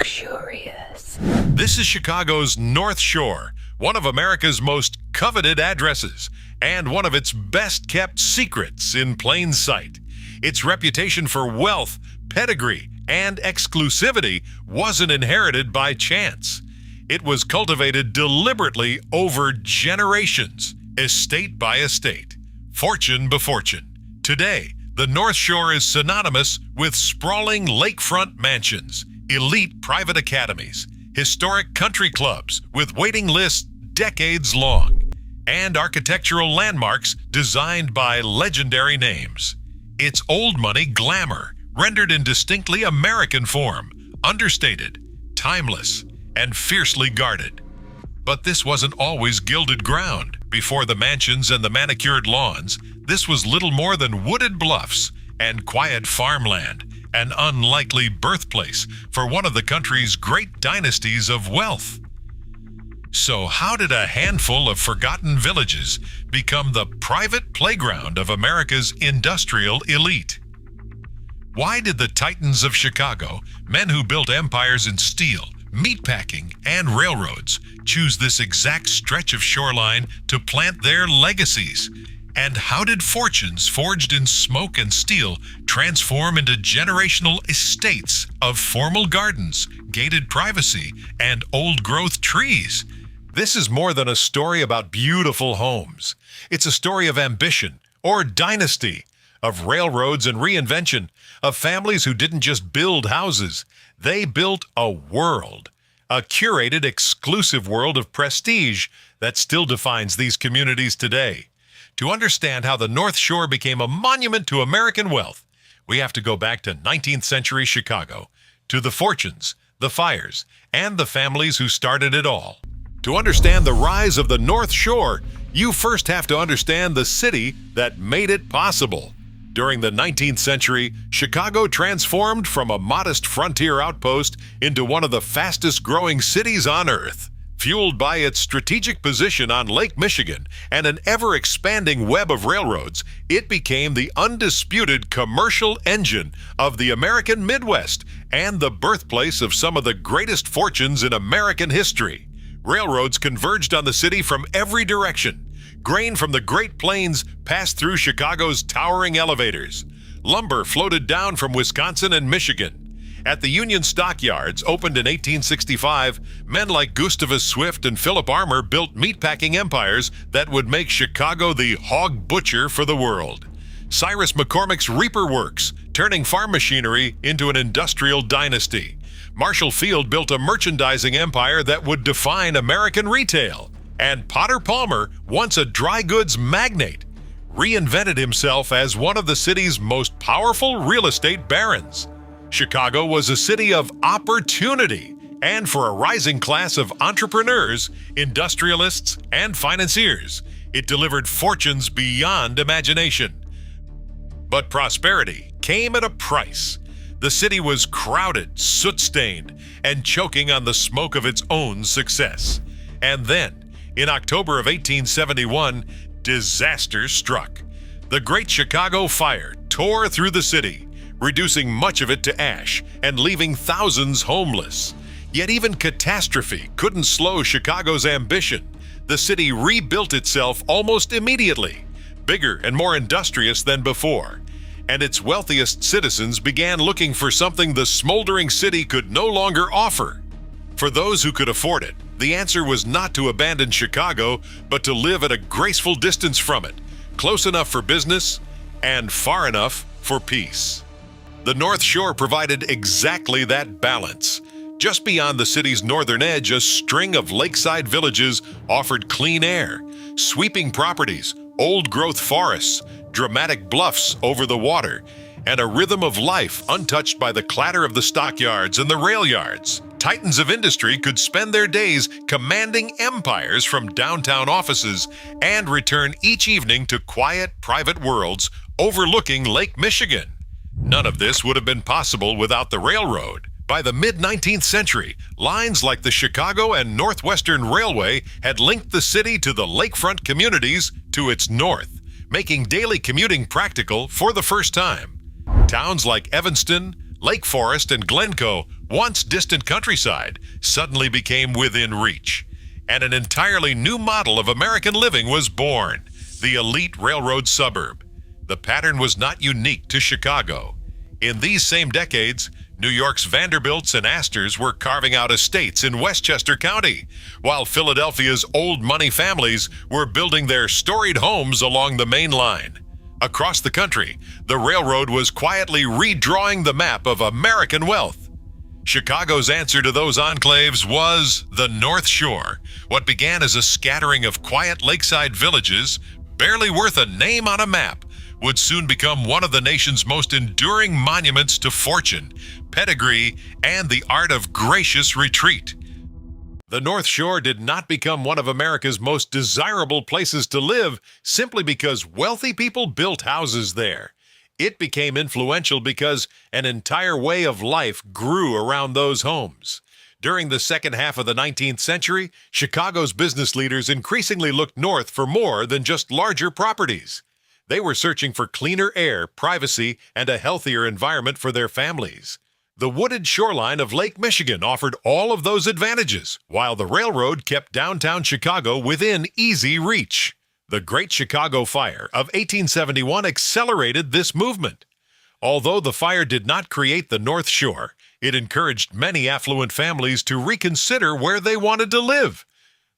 luxurious. This is Chicago's North Shore, one of America's most coveted addresses, and one of its best-kept secrets in plain sight. Its reputation for wealth, pedigree, and exclusivity wasn't inherited by chance. It was cultivated deliberately over generations, estate by estate, fortune by fortune. Today, the North Shore is synonymous with sprawling lakefront mansions, elite private academies, historic country clubs with waiting lists decades long, and architectural landmarks designed by legendary names. It's old money glamour, rendered in distinctly American form, understated, timeless, and fiercely guarded. But this wasn't always gilded ground. Before the mansions and the manicured lawns, this was little more than wooded bluffs and quiet farmland, an unlikely birthplace for one of the country's great dynasties of wealth. So how did a handful of forgotten villages become the private playground of America's industrial elite? Why did the titans of Chicago, men who built empires in steel, meatpacking, and railroads, choose this exact stretch of shoreline to plant their legacies? And how did fortunes forged in smoke and steel transform into generational estates of formal gardens, gated privacy, and old-growth trees? This is more than a story about beautiful homes. It's a story of ambition, or dynasty, of railroads and reinvention, of families who didn't just build houses. They built a world, a curated, exclusive world of prestige that still defines these communities today. To understand how the North Shore became a monument to American wealth, we have to go back to 19th century Chicago, to the fortunes, the fires, and the families who started it all. To understand the rise of the North Shore, you first have to understand the city that made it possible. During the 19th century, Chicago transformed from a modest frontier outpost into one of the fastest-growing cities on earth. Fueled by its strategic position on Lake Michigan and an ever-expanding web of railroads, it became the undisputed commercial engine of the American Midwest and the birthplace of some of the greatest fortunes in American history. Railroads converged on the city from every direction. Grain from the Great Plains passed through Chicago's towering elevators. Lumber floated down from Wisconsin and Michigan. At the Union Stockyards, opened in 1865, men like Gustavus Swift and Philip Armour built meatpacking empires that would make Chicago the hog butcher for the world. Cyrus McCormick's Reaper Works, turning farm machinery into an industrial dynasty. Marshall Field built a merchandising empire that would define American retail. And Potter Palmer, once a dry goods magnate, reinvented himself as one of the city's most powerful real estate barons. Chicago was a city of opportunity, and for a rising class of entrepreneurs, industrialists, and financiers, it delivered fortunes beyond imagination. But prosperity came at a price. The city was crowded, soot-stained, and choking on the smoke of its own success. And then, in October of 1871, disaster struck. The Great Chicago Fire tore through the city, reducing much of it to ash and leaving thousands homeless. Yet even catastrophe couldn't slow Chicago's ambition. The city rebuilt itself almost immediately, bigger and more industrious than before. And its wealthiest citizens began looking for something the smoldering city could no longer offer. For those who could afford it, the answer was not to abandon Chicago, but to live at a graceful distance from it, close enough for business and far enough for peace. The North Shore provided exactly that balance. Just beyond the city's northern edge, a string of lakeside villages offered clean air, sweeping properties, old-growth forests, dramatic bluffs over the water, and a rhythm of life untouched by the clatter of the stockyards and the rail yards. Titans of industry could spend their days commanding empires from downtown offices and return each evening to quiet, private worlds overlooking Lake Michigan. None of this would have been possible without the railroad. By the mid-19th century, lines like the Chicago and Northwestern Railway had linked the city to the lakefront communities to its north, making daily commuting practical for the first time. Towns like Evanston, Lake Forest, and Glencoe once distant countryside suddenly became within reach, and an entirely new model of American living was born, the elite railroad suburb. The pattern was not unique to Chicago. In these same decades, New York's Vanderbilts and Astors were carving out estates in Westchester County, while Philadelphia's old money families were building their storied homes along the main line. Across the country, the railroad was quietly redrawing the map of American wealth. Chicago's answer to those enclaves was the North Shore, what began as a scattering of quiet lakeside villages, barely worth a name on a map, would soon become one of the nation's most enduring monuments to fortune, pedigree, and the art of gracious retreat. The North Shore did not become one of America's most desirable places to live simply because wealthy people built houses there. It became influential because an entire way of life grew around those homes. During the second half of the 19th century, Chicago's business leaders increasingly looked north for more than just larger properties. They were searching for cleaner air, privacy, and a healthier environment for their families. The wooded shoreline of Lake Michigan offered all of those advantages, while the railroad kept downtown Chicago within easy reach. The Great Chicago Fire of 1871 accelerated this movement. Although the fire did not create the North Shore, it encouraged many affluent families to reconsider where they wanted to live.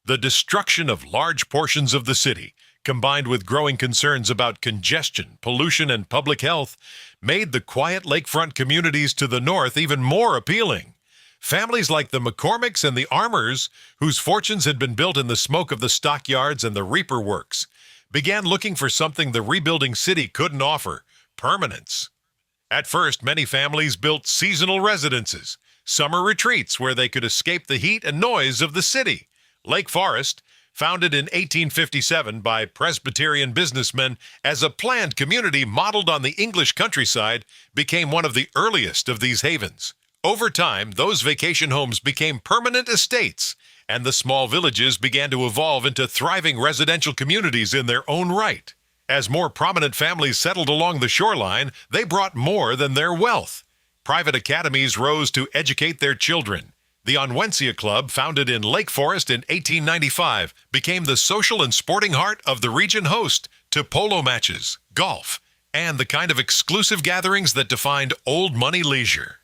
The destruction of large portions of the city, combined with growing concerns about congestion, pollution, and public health, made the quiet lakefront communities to the north even more appealing. Families like the McCormicks and the Armours, whose fortunes had been built in the smoke of the stockyards and the reaper works, began looking for something the rebuilding city couldn't offer: permanence. At first, many families built seasonal residences, summer retreats where they could escape the heat and noise of the city. Lake Forest, founded in 1857 by Presbyterian businessmen as a planned community modeled on the English countryside, became one of the earliest of these havens. Over time, those vacation homes became permanent estates, and the small villages began to evolve into thriving residential communities in their own right. As more prominent families settled along the shoreline, they brought more than their wealth. Private academies rose to educate their children. The Onwensia Club, founded in Lake Forest in 1895, became the social and sporting heart of the region, host to polo matches, golf, and the kind of exclusive gatherings that defined old money leisure.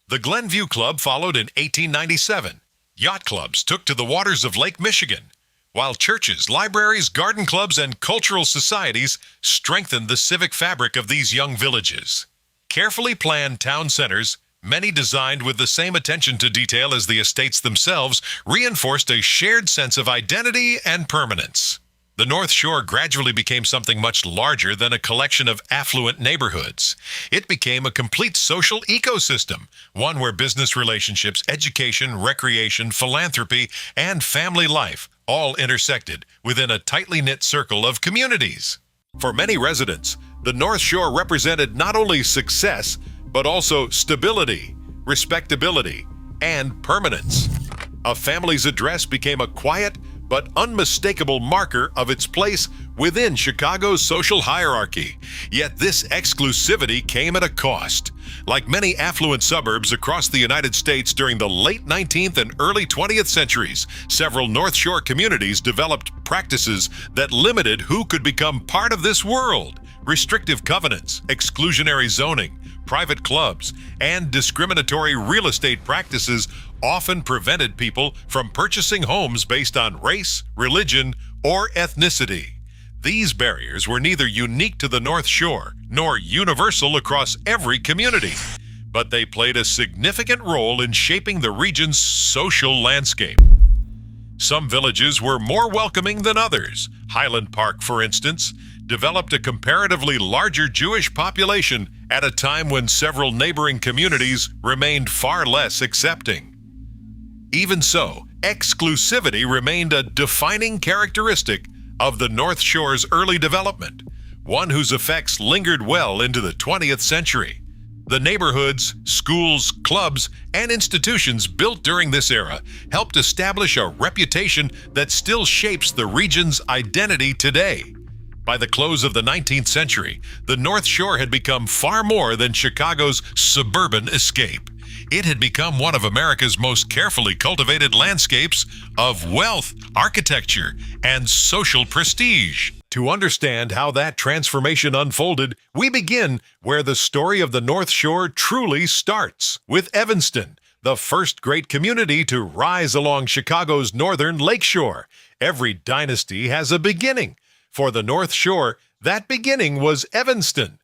The Glenview Club followed in 1897. Yacht clubs took to the waters of Lake Michigan, while churches, libraries, garden clubs, and cultural societies strengthened the civic fabric of these young villages. Carefully planned town centers, many designed with the same attention to detail as the estates themselves, reinforced a shared sense of identity and permanence. The North Shore gradually became something much larger than a collection of affluent neighborhoods. It became a complete social ecosystem, one where business relationships, education, recreation, philanthropy, and family life all intersected within a tightly knit circle of communities. For many residents, the North Shore represented not only success, but also stability, respectability, and permanence. A family's address became a quiet but unmistakable marker of its place within Chicago's social hierarchy. Yet this exclusivity came at a cost. Like many affluent suburbs across the United States during the late 19th and early 20th centuries, several North Shore communities developed practices that limited who could become part of this world. Restrictive covenants, exclusionary zoning, private clubs, and discriminatory real estate practices often prevented people from purchasing homes based on race, religion, or ethnicity. These barriers were neither unique to the North Shore nor universal across every community, but they played a significant role in shaping the region's social landscape. Some villages were more welcoming than others. Highland Park, for instance, developed a comparatively larger Jewish population at a time when several neighboring communities remained far less accepting. Even so, exclusivity remained a defining characteristic of the North Shore's early development, one whose effects lingered well into the 20th century. The neighborhoods, schools, clubs, and institutions built during this era helped establish a reputation that still shapes the region's identity today. By the close of the 19th century, the North Shore had become far more than Chicago's suburban escape. It had become one of America's most carefully cultivated landscapes of wealth, architecture, and social prestige. To understand how that transformation unfolded, we begin where the story of the North Shore truly starts, with Evanston, the first great community to rise along Chicago's northern lakeshore. Every dynasty has a beginning. For the North Shore, that beginning was Evanston.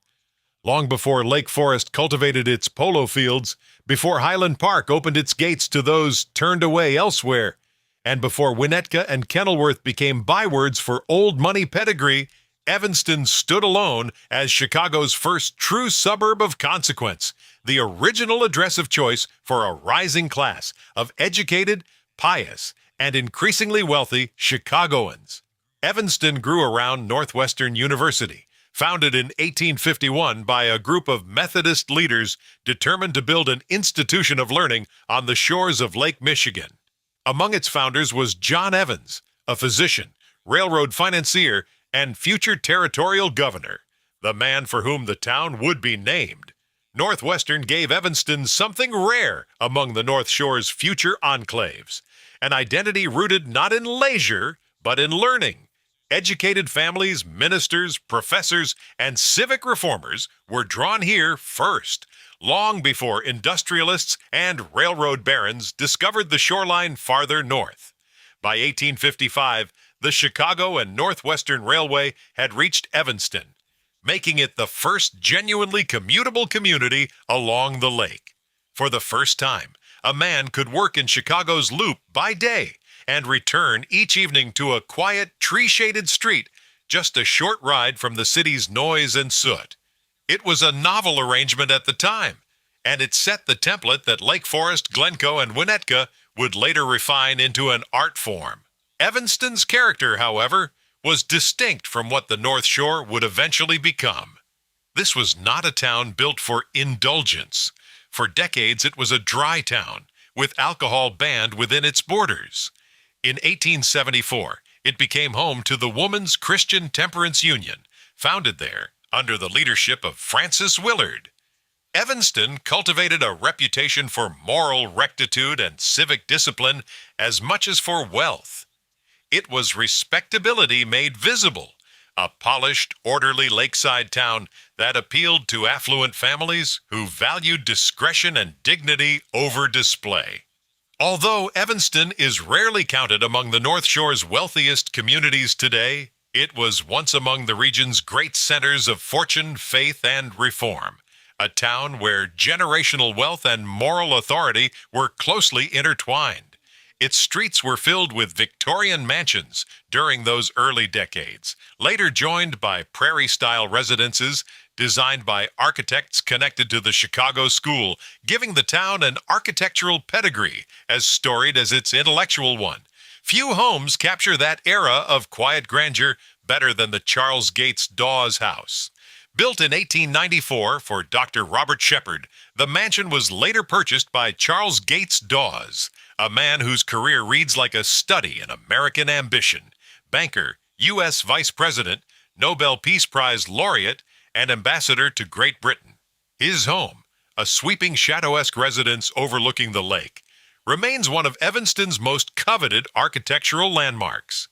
Long before Lake Forest cultivated its polo fields, before Highland Park opened its gates to those turned away elsewhere, and before Winnetka and Kenilworth became bywords for old money pedigree, Evanston stood alone as Chicago's first true suburb of consequence, the original address of choice for a rising class of educated, pious, and increasingly wealthy Chicagoans. Evanston grew around Northwestern University, founded in 1851 by a group of Methodist leaders determined to build an institution of learning on the shores of Lake Michigan. Among its founders was John Evans, a physician, railroad financier, and future territorial governor, the man for whom the town would be named. Northwestern gave Evanston something rare among the North Shore's future enclaves, an identity rooted not in leisure, but in learning. Educated families, ministers, professors, and civic reformers were drawn here first, long before industrialists and railroad barons discovered the shoreline farther north. By 1855, the Chicago and Northwestern Railway had reached Evanston, making it the first genuinely commutable community along the lake. For the first time, a man could work in Chicago's Loop by day and return each evening to a quiet, tree-shaded street just a short ride from the city's noise and soot. It was a novel arrangement at the time, and it set the template that Lake Forest, Glencoe, and Winnetka would later refine into an art form. Evanston's character, however, was distinct from what the North Shore would eventually become. This was not a town built for indulgence. For decades, it was a dry town, with alcohol banned within its borders. In 1874, it became home to the Woman's Christian Temperance Union, founded there under the leadership of Frances Willard. Evanston cultivated a reputation for moral rectitude and civic discipline as much as for wealth. It was respectability made visible, a polished, orderly lakeside town that appealed to affluent families who valued discretion and dignity over display. Although Evanston is rarely counted among the North Shore's wealthiest communities today, it was once among the region's great centers of fortune, faith, and reform, a town where generational wealth and moral authority were closely intertwined. Its streets were filled with Victorian mansions during those early decades, later joined by prairie-style residences designed by architects connected to the Chicago School, giving the town an architectural pedigree as storied as its intellectual one. Few homes capture that era of quiet grandeur better than the Charles Gates Dawes House. Built in 1894 for Dr. Robert Shepard, the mansion was later purchased by Charles Gates Dawes, a man whose career reads like a study in American ambition. Banker, U.S. Vice President, Nobel Peace Prize laureate, and ambassador to Great Britain. His home, a sweeping chateau-esque residence overlooking the lake, remains one of Evanston's most coveted architectural landmarks.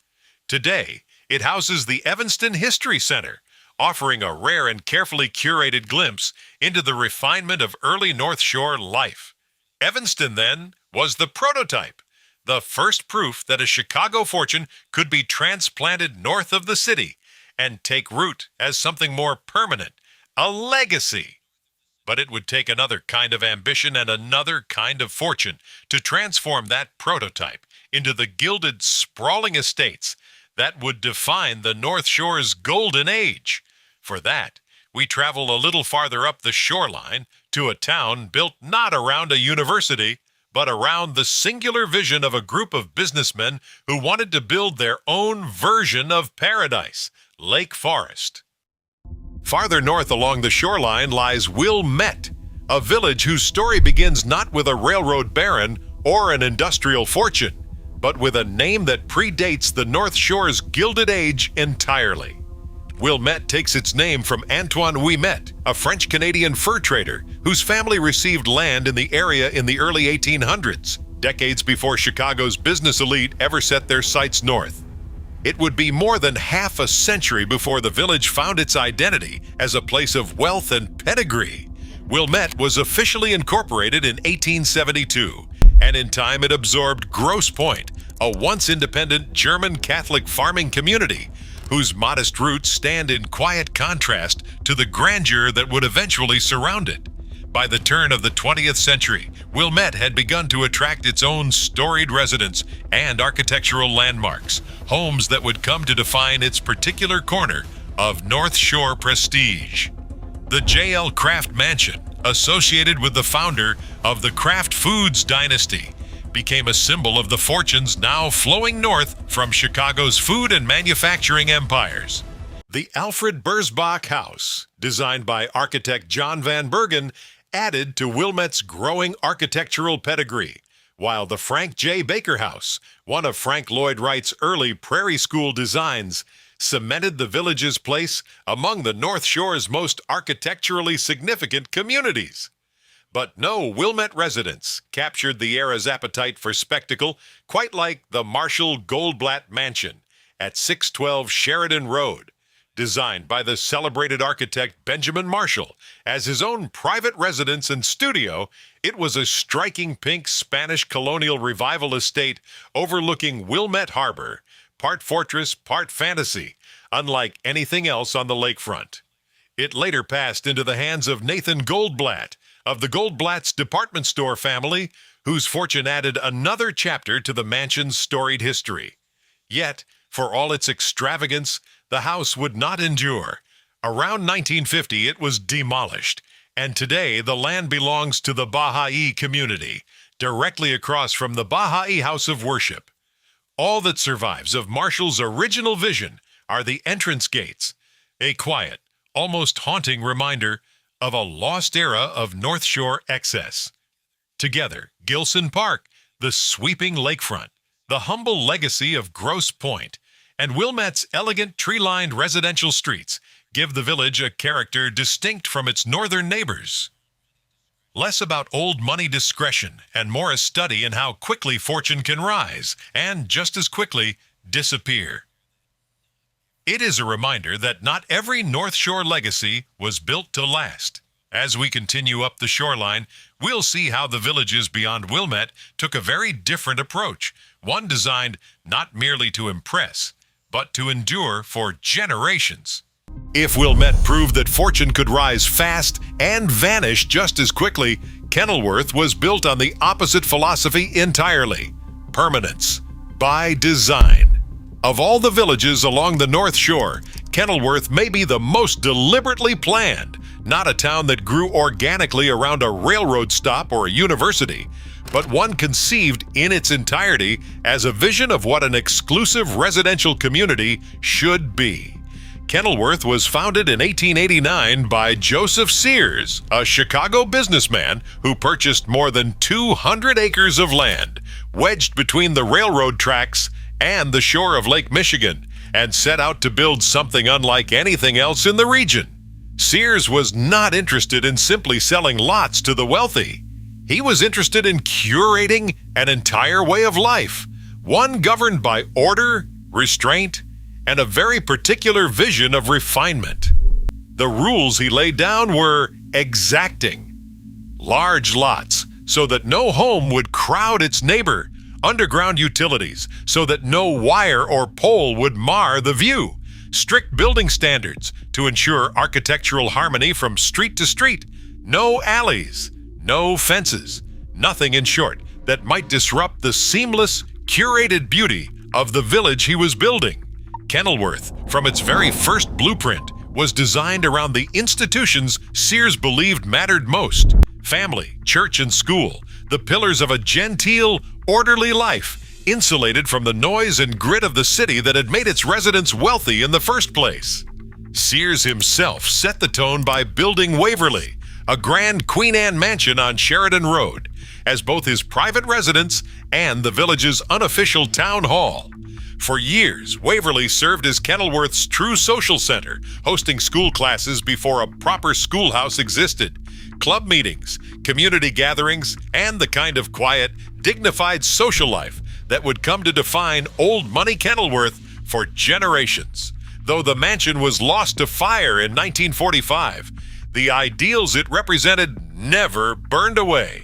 Today, it houses the Evanston History Center, offering a rare and carefully curated glimpse into the refinement of early North Shore life. Evanston, then, was the prototype, the first proof that a Chicago fortune could be transplanted north of the city and take root as something more permanent, a legacy. But it would take another kind of ambition and another kind of fortune to transform that prototype into the gilded, sprawling estates that would define the North Shore's Golden Age. For that, we travel a little farther up the shoreline to a town built not around a university, but around the singular vision of a group of businessmen who wanted to build their own version of paradise, Lake Forest. Farther north along the shoreline lies Wilmette, a village whose story begins not with a railroad baron or an industrial fortune, but with a name that predates the North Shore's Gilded Age entirely. Wilmette takes its name from Antoine Ouimet, a French-Canadian fur trader whose family received land in the area in the early 1800s, decades before Chicago's business elite ever set their sights north. It would be more than half a century before the village found its identity as a place of wealth and pedigree. Wilmette was officially incorporated in 1872, and in time it absorbed Grosse Pointe, a once independent German Catholic farming community whose modest roots stand in quiet contrast to the grandeur that would eventually surround it. By the turn of the 20th century, Wilmette had begun to attract its own storied residents and architectural landmarks, homes that would come to define its particular corner of North Shore prestige. The J.L. Kraft Mansion, associated with the founder of the Kraft Foods dynasty, became a symbol of the fortunes now flowing north from Chicago's food and manufacturing empires. The Alfred Bursbach House, designed by architect John Van Bergen, added to Wilmette's growing architectural pedigree, while the Frank J. Baker House, one of Frank Lloyd Wright's early Prairie School designs, cemented the village's place among the North Shore's most architecturally significant communities. But no Wilmette residence captured the era's appetite for spectacle quite like the Marshall Goldblatt Mansion at 612 Sheridan Road, designed by the celebrated architect Benjamin Marshall as his own private residence and studio. It was a striking pink Spanish colonial revival estate overlooking Wilmette Harbor, part fortress, part fantasy, unlike anything else on the lakefront. It later passed into the hands of Nathan Goldblatt, of the Goldblatt's department store family, whose fortune added another chapter to the mansion's storied history. Yet, for all its extravagance, the house would not endure. Around 1950, it was demolished, and today the land belongs to the Baha'i community, directly across from the Baha'i House of Worship. All that survives of Marshall's original vision are the entrance gates, a quiet, almost haunting reminder of a lost era of North Shore excess. Together, Gilson Park, the sweeping lakefront, the humble legacy of Grosse Pointe, and Wilmette's elegant tree-lined residential streets give the village a character distinct from its northern neighbors. Less about old money discretion and more a study in how quickly fortune can rise and just as quickly disappear. It is a reminder that not every North Shore legacy was built to last. As we continue up the shoreline, we'll see how the villages beyond Wilmette took a very different approach, one designed not merely to impress, but to endure for generations. If Wilmette proved that fortune could rise fast and vanish just as quickly, Kenilworth was built on the opposite philosophy entirely: permanence by design. Of all the villages along the North Shore, Kenilworth may be the most deliberately planned, not a town that grew organically around a railroad stop or a university, but one conceived in its entirety as a vision of what an exclusive residential community should be. Kenilworth was founded in 1889 by Joseph Sears, a Chicago businessman who purchased more than 200 acres of land, wedged between the railroad tracks and the shore of Lake Michigan, and set out to build something unlike anything else in the region. Sears was not interested in simply selling lots to the wealthy. He was interested in curating an entire way of life, one governed by order, restraint, and a very particular vision of refinement. The rules he laid down were exacting. Large lots, so that no home would crowd its neighbor. Underground utilities, so that no wire or pole would mar the view. Strict building standards to ensure architectural harmony from street to street. No alleys, no fences, nothing, in short, that might disrupt the seamless, curated beauty of the village he was building. Kenilworth, from its very first blueprint, was designed around the institutions Sears believed mattered most: family, church, and school, the pillars of a genteel, orderly life, insulated from the noise and grit of the city that had made its residents wealthy in the first place. Sears himself set the tone by building Waverly, a grand Queen Anne mansion on Sheridan Road, as both his private residence and the village's unofficial town hall. For years, Waverly served as Kenilworth's true social center, hosting school classes before a proper schoolhouse existed, club meetings, community gatherings, and the kind of quiet, dignified social life that would come to define old money Kenilworth for generations. Though the mansion was lost to fire in 1945, the ideals it represented never burned away.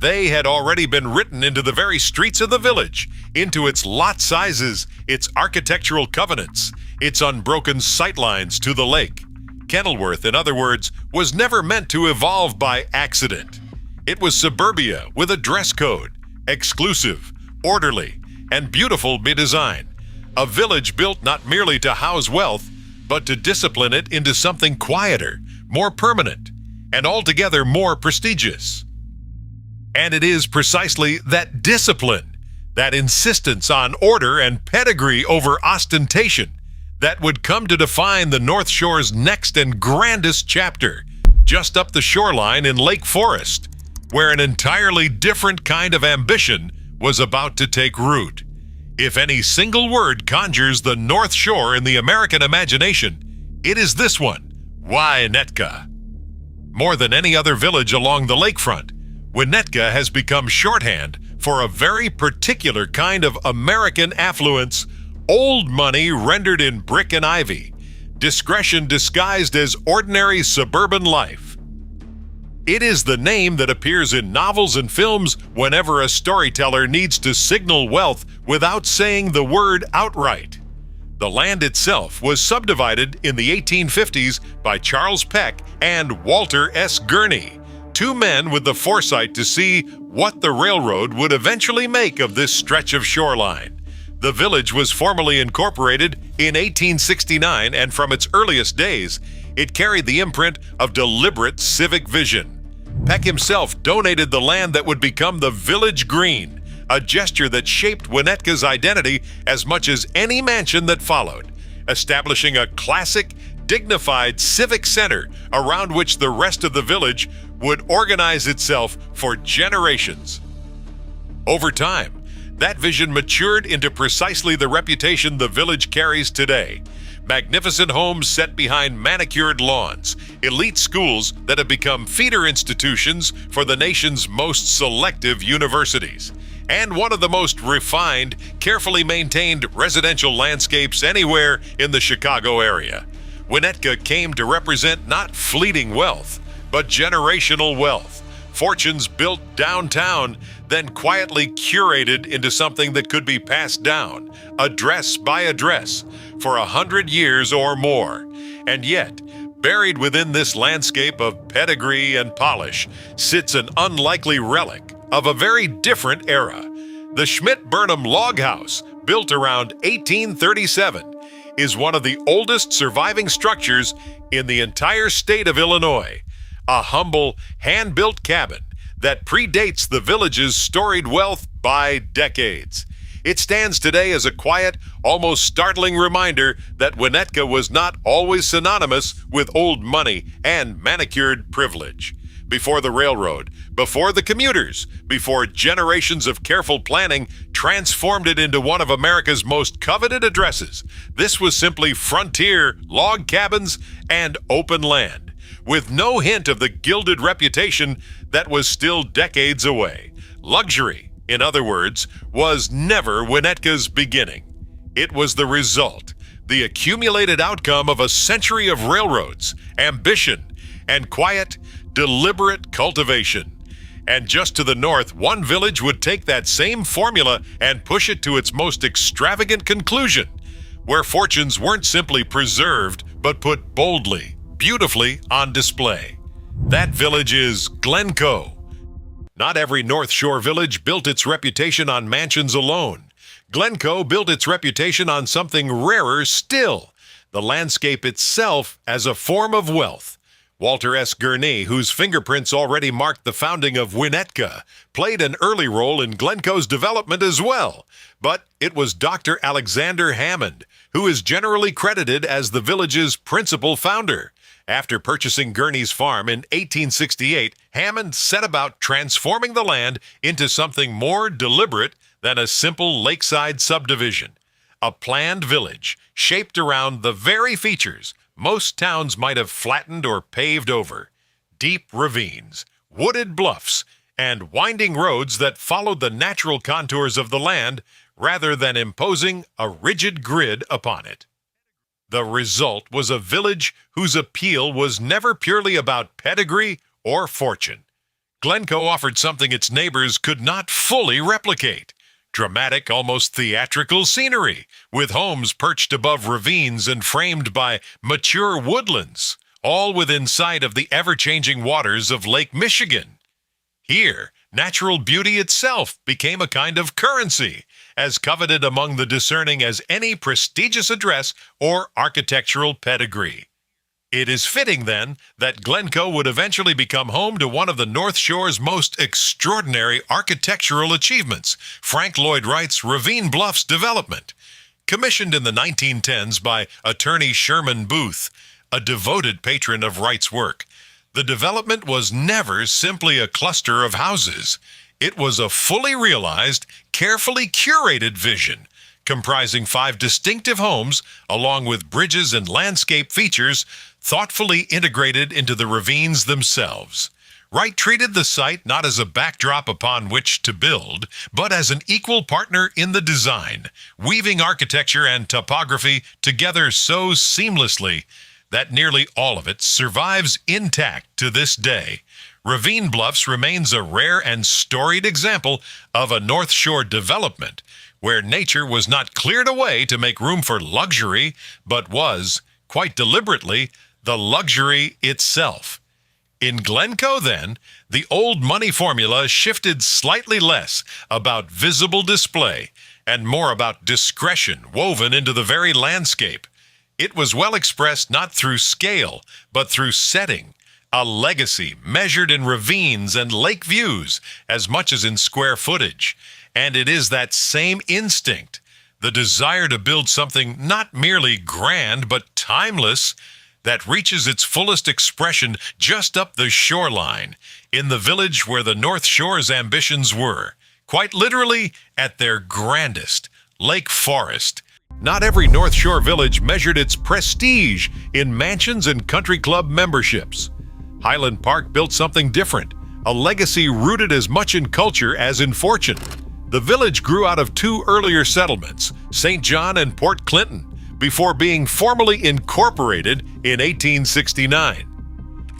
They had already been written into the very streets of the village, into its lot sizes, its architectural covenants, its unbroken sightlines to the lake. Kenilworth, in other words, was never meant to evolve by accident. It was suburbia with a dress code, exclusive, orderly, and beautiful by design. A village built not merely to house wealth, but to discipline it into something quieter, more permanent, and altogether more prestigious. And it is precisely that discipline, that insistence on order and pedigree over ostentation, that would come to define the North Shore's next and grandest chapter, just up the shoreline in Lake Forest, where an entirely different kind of ambition was about to take root. If any single word conjures the North Shore in the American imagination, it is this one: Winnetka. More than any other village along the lakefront, Winnetka has become shorthand for a very particular kind of American affluence, old money rendered in brick and ivy, discretion disguised as ordinary suburban life. It is the name that appears in novels and films whenever a storyteller needs to signal wealth without saying the word outright. The land itself was subdivided in the 1850s by Charles Peck and Walter S. Gurney, two men with the foresight to see what the railroad would eventually make of this stretch of shoreline. The village was formally incorporated in 1869, and from its earliest days, it carried the imprint of deliberate civic vision. Peck himself donated the land that would become the village green, a gesture that shaped Winnetka's identity as much as any mansion that followed, establishing a classic, dignified civic center around which the rest of the village would organize itself for generations. Over time, that vision matured into precisely the reputation the village carries today. Magnificent homes set behind manicured lawns, elite schools that have become feeder institutions for the nation's most selective universities, and one of the most refined, carefully maintained residential landscapes anywhere in the Chicago area. Winnetka came to represent not fleeting wealth, but generational wealth, fortunes built downtown, then quietly curated into something that could be passed down, address by address, for 100 years or more. And yet, buried within this landscape of pedigree and polish sits an unlikely relic of a very different era. The Schmidt-Burnham log house, built around 1837, is one of the oldest surviving structures in the entire state of Illinois, a humble, hand-built cabin that predates the village's storied wealth by decades. It stands today as a quiet, almost startling reminder that Winnetka was not always synonymous with old money and manicured privilege. Before the railroad, before the commuters, before generations of careful planning transformed it into one of America's most coveted addresses, this was simply frontier, log cabins, and open land, with no hint of the gilded reputation that was still decades away. Luxury, in other words, was never Winnetka's beginning. It was the result, the accumulated outcome of a century of railroads, ambition, and quiet, deliberate cultivation. And just to the north, one village would take that same formula and push it to its most extravagant conclusion, where fortunes weren't simply preserved, but put boldly, beautifully on display. That village is Glencoe. Not every North Shore village built its reputation on mansions alone. Glencoe built its reputation on something rarer still, the landscape itself as a form of wealth. Walter S. Gurney, whose fingerprints already marked the founding of Winnetka, played an early role in Glencoe's development as well. But it was Dr. Alexander Hammond, who is generally credited as the village's principal founder. After purchasing Gurney's farm in 1868, Hammond set about transforming the land into something more deliberate than a simple lakeside subdivision. a planned village shaped around the very features most towns might have flattened or paved over: deep ravines, wooded bluffs, and winding roads that followed the natural contours of the land rather than imposing a rigid grid upon it. The result was a village whose appeal was never purely about pedigree or fortune. Glencoe offered something its neighbors could not fully replicate: dramatic, almost theatrical scenery, with homes perched above ravines and framed by mature woodlands, all within sight of the ever-changing waters of Lake Michigan. Here, natural beauty itself became a kind of currency, as coveted among the discerning as any prestigious address or architectural pedigree. It is fitting, then, that Glencoe would eventually become home to one of the North Shore's most extraordinary architectural achievements, Frank Lloyd Wright's Ravine Bluffs development. Commissioned in the 1910s by attorney Sherman Booth, a devoted patron of Wright's work, the development was never simply a cluster of houses. It was a fully realized, carefully curated vision, comprising 5 distinctive homes, along with bridges and landscape features thoughtfully integrated into the ravines themselves. Wright treated the site not as a backdrop upon which to build, but as an equal partner in the design, weaving architecture and topography together so seamlessly that nearly all of it survives intact to this day. Ravine Bluffs remains a rare and storied example of a North Shore development where nature was not cleared away to make room for luxury, but was, quite deliberately, the luxury itself. In Glencoe, then, the old money formula shifted slightly less about visible display and more about discretion woven into the very landscape. It was well expressed not through scale, but through setting, a legacy measured in ravines and lake views as much as in square footage. And it is that same instinct, the desire to build something not merely grand but timeless, that reaches its fullest expression just up the shoreline, in the village where the North Shore's ambitions were, quite literally at their grandest, Lake Forest. Not every North Shore village measured its prestige in mansions and country club memberships. Highland Park built something different, a legacy rooted as much in culture as in fortune. The village grew out of 2 earlier settlements, St. John and Port Clinton, before being formally incorporated in 1869.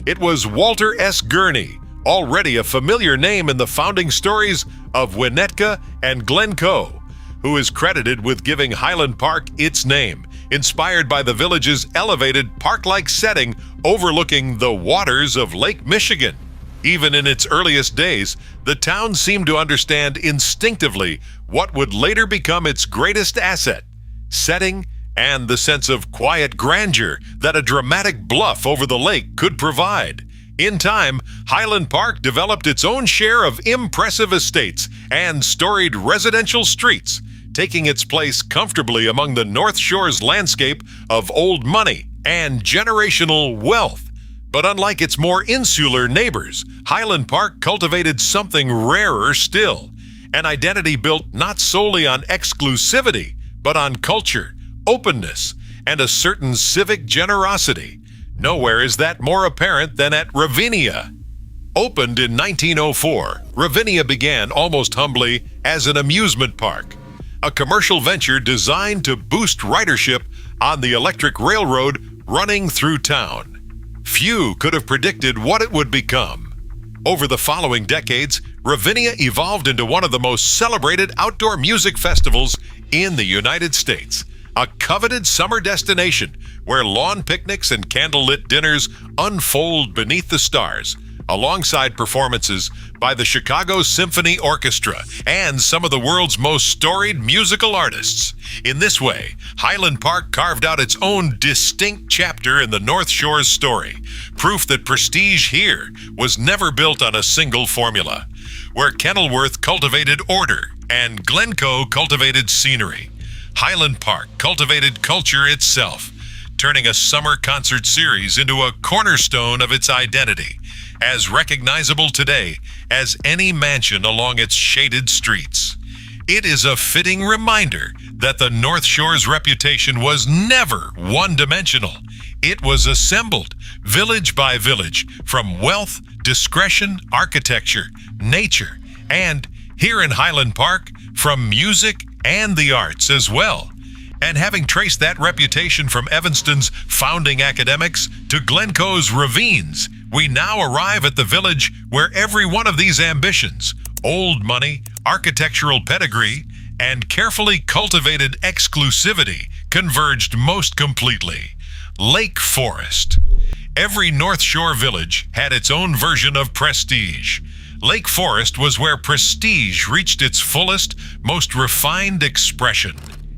It was Walter S. Gurney, already a familiar name in the founding stories of Winnetka and Glencoe, who is credited with giving Highland Park its name, inspired by the village's elevated park-like setting overlooking the waters of Lake Michigan. Even in its earliest days, the town seemed to understand instinctively what would later become its greatest asset: setting and the sense of quiet grandeur that a dramatic bluff over the lake could provide. In time, Highland Park developed its own share of impressive estates and storied residential streets, taking its place comfortably among the North Shore's landscape of old money and generational wealth. But unlike its more insular neighbors, Highland Park cultivated something rarer still, an identity built not solely on exclusivity, but on culture, openness, and a certain civic generosity. Nowhere is that more apparent than at Ravinia. Opened in 1904, Ravinia began almost humbly as an amusement park, a commercial venture designed to boost ridership on the electric railroad running through town. Few could have predicted what it would become. Over the following decades, Ravinia evolved into one of the most celebrated outdoor music festivals in the United States, a coveted summer destination where lawn picnics and candlelit dinners unfold beneath the stars, alongside performances by the Chicago Symphony Orchestra and some of the world's most storied musical artists. In this way, Highland Park carved out its own distinct chapter in the North Shore's story, proof that prestige here was never built on a single formula. Where Kenilworth cultivated order and Glencoe cultivated scenery, Highland Park cultivated culture itself, turning a summer concert series into a cornerstone of its identity, as recognizable today as any mansion along its shaded streets. It is a fitting reminder that the North Shore's reputation was never one-dimensional. It was assembled, village by village, from wealth, discretion, architecture, nature, and, here in Highland Park, from music and the arts as well. And having traced that reputation from Evanston's founding academics to Glencoe's ravines, we now arrive at the village where every one of these ambitions, old money, architectural pedigree, and carefully cultivated exclusivity converged most completely. Lake Forest. Every North Shore village had its own version of prestige. Lake Forest was where prestige reached its fullest, most refined expression.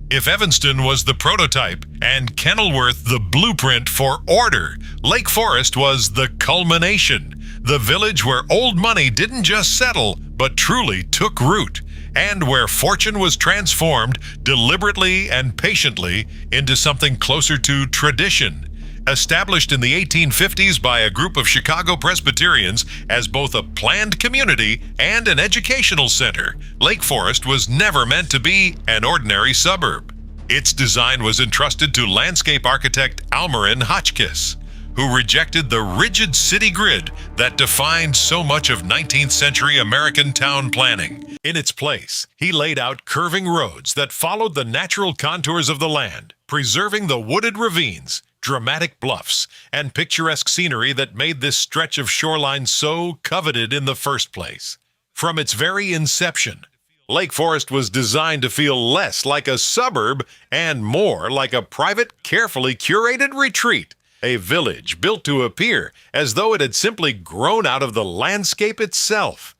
If Evanston was the prototype and Kenilworth the blueprint for order, Lake Forest was the culmination, the village where old money didn't just settle, but truly took root, and where fortune was transformed deliberately and patiently into something closer to tradition. Established in the 1850s by a group of Chicago Presbyterians as both a planned community and an educational center, Lake Forest was never meant to be an ordinary suburb. Its design was entrusted to landscape architect Almarin Hotchkiss, who rejected the rigid city grid that defined so much of 19th century American town planning. In its place, he laid out curving roads that followed the natural contours of the land, preserving the wooded ravines, dramatic bluffs, and picturesque scenery that made this stretch of shoreline so coveted in the first place. From its very inception, Lake Forest was designed to feel less like a suburb and more like a private, carefully curated retreat, a village built to appear as though it had simply grown out of the landscape itself.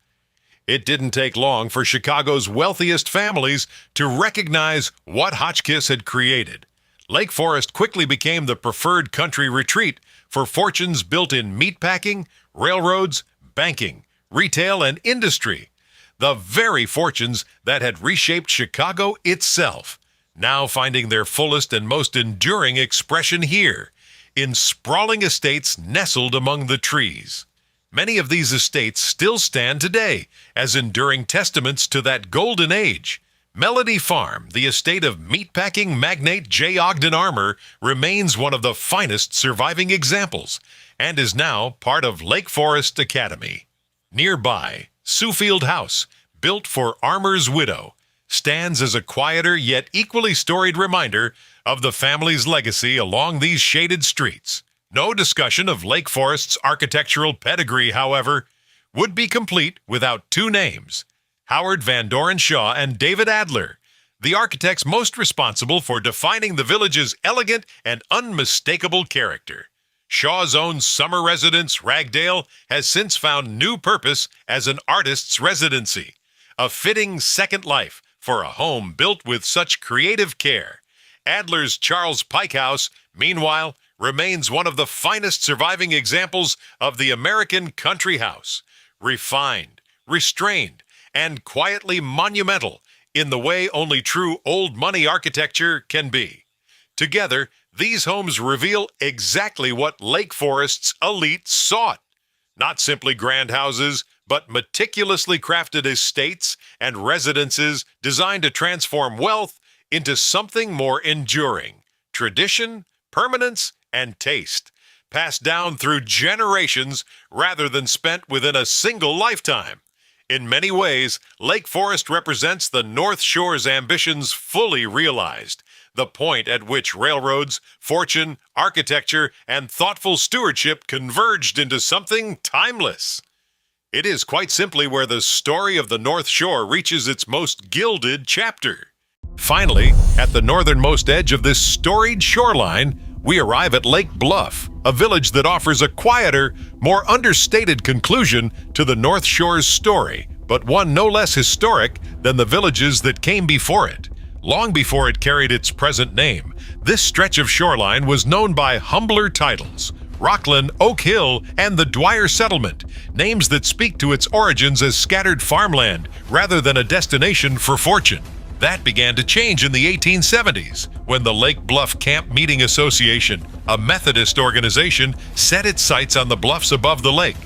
It didn't take long for Chicago's wealthiest families to recognize what Hotchkiss had created. Lake Forest quickly became the preferred country retreat for fortunes built in meatpacking, railroads, banking, retail, and industry. The very fortunes that had reshaped Chicago itself, now finding their fullest and most enduring expression here, in sprawling estates nestled among the trees. Many of these estates still stand today as enduring testaments to that golden age. Melody Farm, the estate of meatpacking magnate J. Ogden Armour, remains one of the finest surviving examples and is now part of Lake Forest Academy. Nearby, Suefield House, built for Armour's widow, stands as a quieter yet equally storied reminder of the family's legacy along these shaded streets. No discussion of Lake Forest's architectural pedigree, however, would be complete without two names: Howard Van Doren Shaw and David Adler, the architects most responsible for defining the village's elegant and unmistakable character. Shaw's own summer residence, Ragdale, has since found new purpose as an artist's residency, a fitting second life for a home built with such creative care. Adler's Charles Pike House, meanwhile, remains one of the finest surviving examples of the American country house, refined, restrained, and quietly monumental in the way only true old money architecture can be. Together, these homes reveal exactly what Lake Forest's elite sought. Not simply grand houses, but meticulously crafted estates and residences designed to transform wealth into something more enduring: tradition, permanence, and taste, passed down through generations rather than spent within a single lifetime. In many ways, Lake Forest represents the North Shore's ambitions fully realized, the point at which railroads, fortune, architecture, and thoughtful stewardship converged into something timeless. It is quite simply where the story of the North Shore reaches its most gilded chapter. Finally, at the northernmost edge of this storied shoreline, we arrive at Lake Bluff, a village that offers a quieter, more understated conclusion to the North Shore's story, but one no less historic than the villages that came before it. Long before it carried its present name, this stretch of shoreline was known by humbler titles: Rockland, Oak Hill, and the Dwyer Settlement, names that speak to its origins as scattered farmland rather than a destination for fortune. That began to change in the 1870s, when the Lake Bluff Camp Meeting Association, a Methodist organization, set its sights on the bluffs above the lake.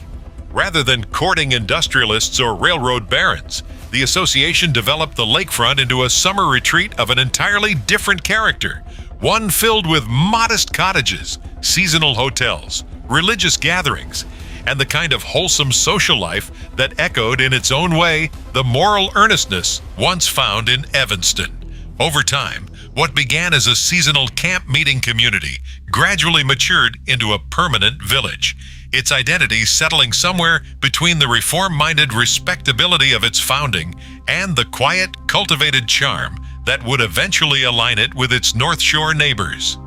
Rather than courting industrialists or railroad barons, the association developed the lakefront into a summer retreat of an entirely different character, one filled with modest cottages, seasonal hotels, religious gatherings, and the kind of wholesome social life that echoed in its own way the moral earnestness once found in Evanston. Over time, what began as a seasonal camp meeting community gradually matured into a permanent village, its identity settling somewhere between the reform-minded respectability of its founding and the quiet, cultivated charm that would eventually align it with its North Shore neighbors.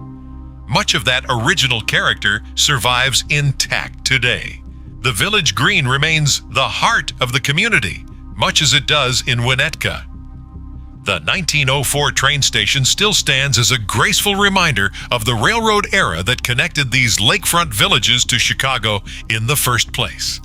Much of that original character survives intact today. The village green remains the heart of the community, much as it does in Winnetka. The 1904 train station still stands as a graceful reminder of the railroad era that connected these lakefront villages to Chicago in the first place.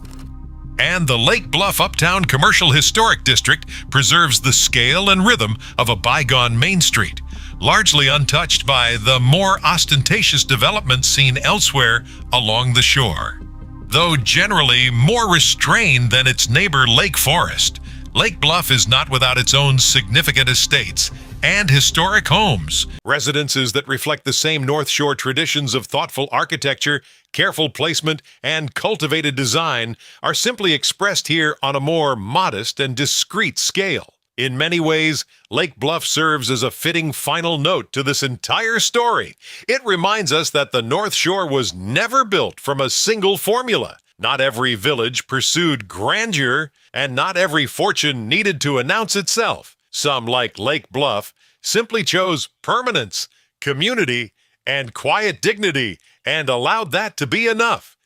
And the Lake Bluff Uptown Commercial Historic District preserves the scale and rhythm of a bygone Main Street, largely untouched by the more ostentatious developments seen elsewhere along the shore. Though generally more restrained than its neighbor Lake Forest, Lake Bluff is not without its own significant estates and historic homes, residences that reflect the same North Shore traditions of thoughtful architecture, careful placement, and cultivated design are simply expressed here on a more modest and discreet scale. In many ways, Lake Bluff serves as a fitting final note to this entire story. It reminds us that the North Shore was never built from a single formula. Not every village pursued grandeur, and not every fortune needed to announce itself. Some, like Lake Bluff, simply chose permanence, community, and quiet dignity, and allowed that to be enough.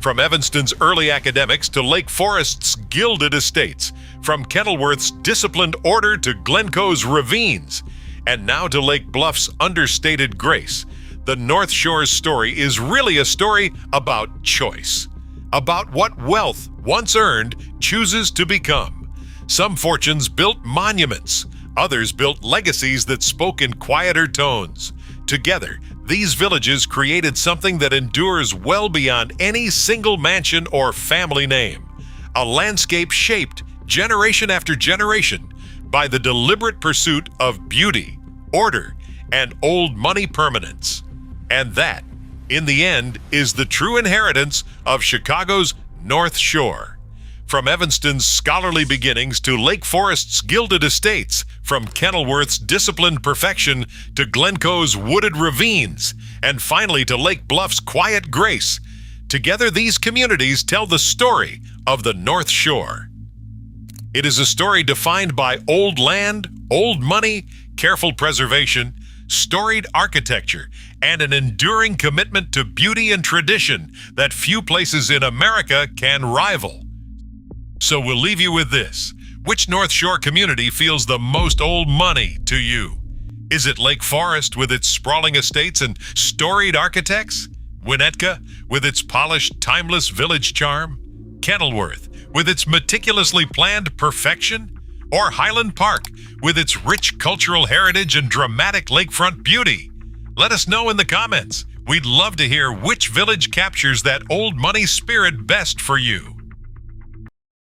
From Evanston's early academics to Lake Forest's gilded estates, from Kenilworth's disciplined order to Glencoe's ravines, and now to Lake Bluff's understated grace, the North Shore's story is really a story about choice, about what wealth, once earned, chooses to become. Some fortunes built monuments, others built legacies that spoke in quieter tones. Together, these villages created something that endures well beyond any single mansion or family name, a landscape shaped generation after generation by the deliberate pursuit of beauty, order, and old money permanence. And that, in the end, is the true inheritance of Chicago's North Shore. From Evanston's scholarly beginnings to Lake Forest's gilded estates, from Kenilworth's disciplined perfection to Glencoe's wooded ravines, and finally to Lake Bluff's quiet grace, together these communities tell the story of the North Shore. It is a story defined by old land, old money, careful preservation, storied architecture, and an enduring commitment to beauty and tradition that few places in America can rival. So we'll leave you with this. Which North Shore community feels the most old money to you? Is it Lake Forest with its sprawling estates and storied architects? Winnetka with its polished, timeless village charm? Kenilworth with its meticulously planned perfection? Or Highland Park with its rich cultural heritage and dramatic lakefront beauty? Let us know in the comments. We'd love to hear which village captures that old money spirit best for you.